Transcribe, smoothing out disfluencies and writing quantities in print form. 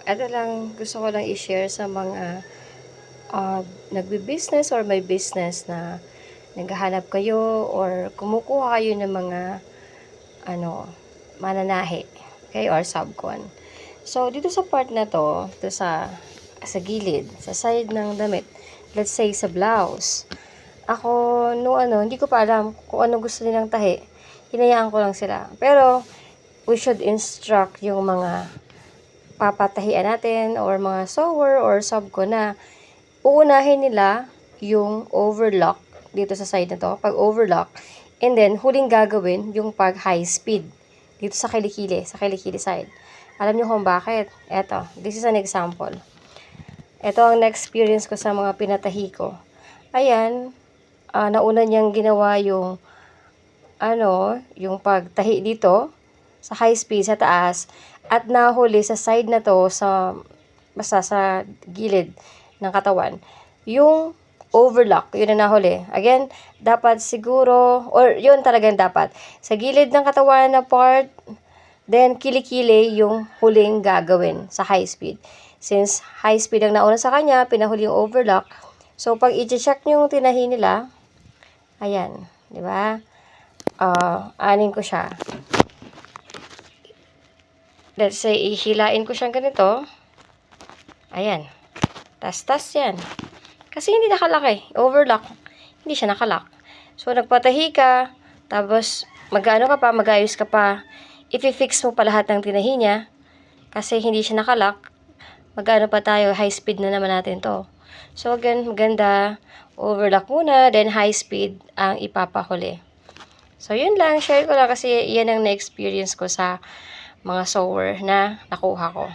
Ito lang gusto ko lang i-share sa mga nagbi-business or may business na naghahanap kayo or kumukuha kayo ng mga mananahi, okay, or subcon. So, dito sa part na to, dito sa gilid, sa side ng damit, let's say sa blouse, ako, hindi ko pa alam kung ano gusto nilang tahi. Hinayaan ko lang sila. Pero, we should instruct yung mga papatahian natin or mga sewer or subco na uunahin nila yung overlock dito sa side na to, pag overlock, and then huling gagawin yung pag high speed dito sa kilikili side. Alam niyo kung bakit? Eto, this is an example. Ito ang na-experience ko sa mga pinatahi ko. Ayan, nauna niyang ginawa yung yung pagtahi dito sa high speed sa taas at nahuli sa side na to basta sa gilid ng katawan yung overlock, yun na nahuli. Again, dapat siguro, or yun talagang dapat sa gilid ng katawan na part, then kilikili yung huling gagawin sa high speed. Since high speed ang nauna sa kanya, pinahuli yung overlock. So pag i-check nyo yung tinahi nila, ayan, di ba? Anin ko siya. Let's say, ihilain ko siyang ganito. Ayan. Tas-tas yan. Kasi hindi nakalaki. Overlock. Hindi siya nakalock. So, nagpatahi ka. Tapos, mag-ayos ka pa. I-fix mo pa lahat ng tinahi niya. Kasi hindi siya nakalock. Pa tayo. High speed na naman natin to. So, again, maganda. Overlock muna. Then, high speed ang ipapahuli. So, yun lang. Share ko lang kasi yan ang na-experience ko sa mga sewer na nakuha ko.